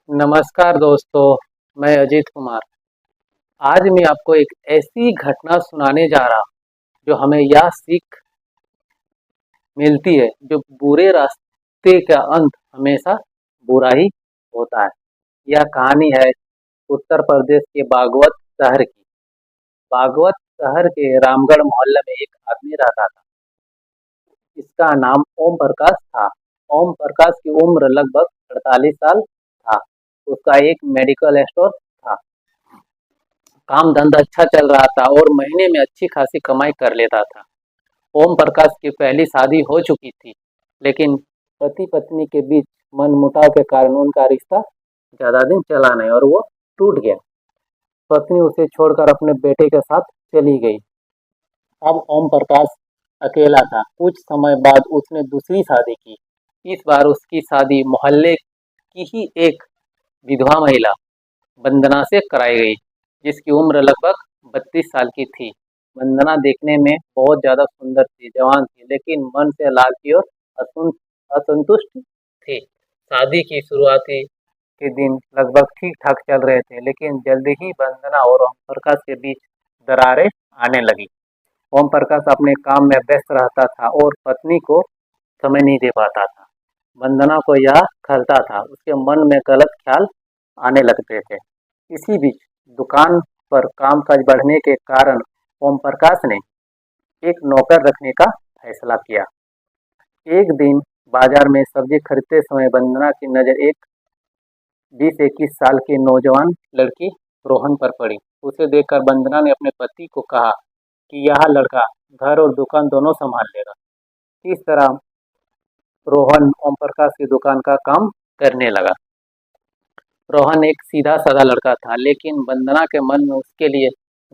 नमस्कार दोस्तों, मैं अजीत कुमार। आज मैं आपको एक ऐसी घटना सुनाने जा रहा हूँ जो हमें यह सीख मिलती है जो बुरे रास्ते का अंत हमेशा बुरा ही होता है। यह कहानी है उत्तर प्रदेश के बागवत शहर की। बागवत शहर के रामगढ़ मोहल्ले में एक आदमी रहता था। इसका नाम ओम प्रकाश था। ओम प्रकाश की उम्र लगभग 48 साल था। उसका एक मेडिकल स्टोर था। काम धंधा अच्छा चल रहा था और महीने में अच्छी खासी कमाई कर लेता था। ओम प्रकाश की पहली शादी हो चुकी थी, लेकिन पति पत्नी के बीच मनमुटाव के कारण उनका रिश्ता ज्यादा दिन चला नहीं और वो टूट गया। पत्नी उसे छोड़कर अपने बेटे के साथ चली गई। अब ओम प्रकाश अकेला था। कुछ समय बाद उसने दूसरी शादी की। इस बार उसकी शादी मोहल्ले की ही एक विधवा महिला वंदना से कराई गई, जिसकी उम्र लगभग 32 साल की थी। वंदना देखने में बहुत ज़्यादा सुंदर थी, जवान थी, लेकिन मन से लालची और असंतुष्ट थी। शादी की शुरुआती के दिन लगभग ठीक-ठाक चल रहे थे, लेकिन जल्दी ही वंदना और ओम प्रकाश के बीच दरारें आने लगी। ओम प्रकाश अपने काम में व्यस्त रहता था और पत्नी को समय नहीं दे पाता था। वंदना को यह खलता था, उसके मन में गलत ख्याल आने लगते थे। इसी बीच दुकान पर कामकाज बढ़ने के कारण ओम प्रकाश ने एक नौकर रखने का फैसला किया। एक दिन बाजार में सब्जी खरीदते समय वंदना की नज़र एक 20-21 साल की नौजवान लड़की रोहन पर पड़ी। उसे देखकर वंदना ने अपने पति को कहा कि यह लड़का घर और दुकान दोनों संभाल लेगा। इस तरह रोहन ओम प्रकाश की दुकान का काम करने लगा। रोहन एक सीधा-साधा लड़का था, लेकिन वंदना के मन में उसके लिए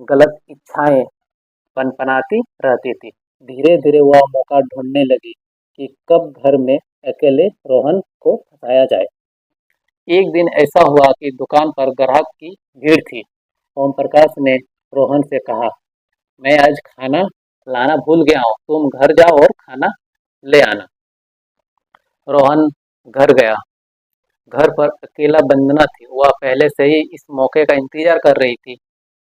गलत इच्छाएं पनपनाती रहती थी। धीरे-धीरे वह मौका ढूंढने लगी कि कब घर में अकेले रोहन को फंसाया जाए। एक दिन ऐसा हुआ कि दुकान पर ग्राहक की भीड़ थी। ओम प्रकाश ने रोहन से कहा, मैं आज खाना लाना भूल गया हूँ, तुम घर जाओ और खाना ले आना। रोहन घर गया। घर पर अकेला वंदना थी। वह पहले से ही इस मौके का इंतजार कर रही थी।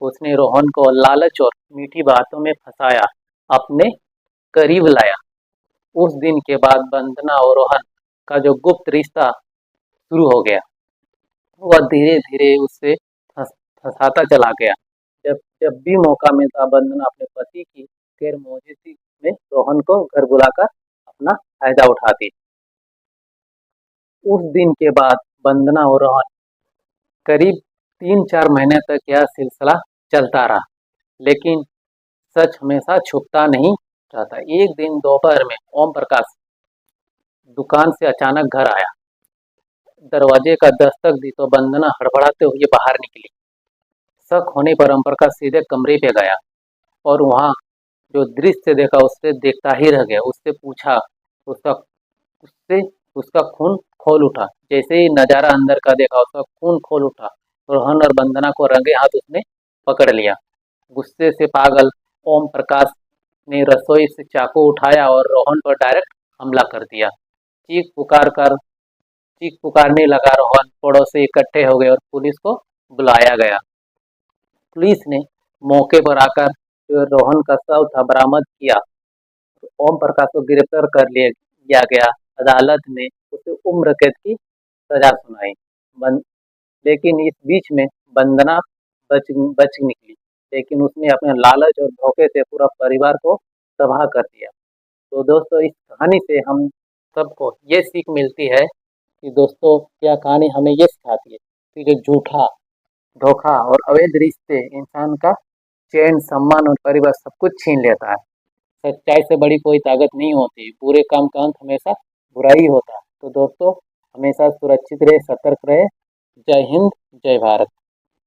उसने रोहन को लालच और मीठी बातों में फंसाया, अपने करीब लाया। उस दिन के बाद वंदना और रोहन का जो गुप्त रिश्ता शुरू हो गया, वह धीरे-धीरे उससे फंसाता चला गया। जब जब भी मौका मिलता, वंदना अपने पति की गैर मौजूदगी में रोहन को घर बुलाकर अपना फायदा उठाती। उस दिन के बाद वंदना और रोहन करीब 3-4 महीने तक यह सिलसिला चलता रहा, लेकिन सच हमेशा छुपता नहीं रहता। एक दिन दोपहर में ओम प्रकाश दुकान से अचानक घर आया। दरवाजे का दस्तक दी तो वंदना हड़बड़ाते हुए बाहर निकली। शक होने पर ओम प्रकाश सीधे कमरे पे गया और वहाँ जो दृश्य देखा उससे देखता ही रह गया। उससे पूछा, उसका उससे उसका खून खौल उठा। जैसे ही नज़ारा अंदर का देखा, उसका खून खौल उठा। रोहन और वंदना को रंगे हाथ उसने पकड़ लिया। गुस्से से पागल ओम प्रकाश ने रसोई से चाकू उठाया और रोहन पर डायरेक्ट हमला कर दिया। चीख पुकार कर चीख पुकारने लगा। रोहन पड़ोसी इकट्ठे हो गए और पुलिस को बुलाया गया। पुलिस ने मौके पर आकर जो रोहन का शव था बरामद किया। ओम प्रकाश को गिरफ्तार कर लिया गया। अदालत ने उसे उम्र कैद की सजा सुनाई। बन, लेकिन इस बीच में वंदना बच बच निकली, लेकिन उसने अपने लालच और धोखे से पूरा परिवार को तबाह कर दिया। तो दोस्तों, इस कहानी से हम सबको ये सीख मिलती है कि दोस्तों, यह कहानी हमें ये सिखाती है कि जो झूठा, धोखा और अवैध रिश्ते इंसान का चैन, सम्मान और परिवार सब कुछ छीन लेता है। सच्चाई से बड़ी कोई ताकत नहीं होती। बुरे काम का अंत हमेशा बुरा ही होता है। तो दोस्तों, हमेशा सुरक्षित रहे, सतर्क रहे। जय हिंद, जय भारत।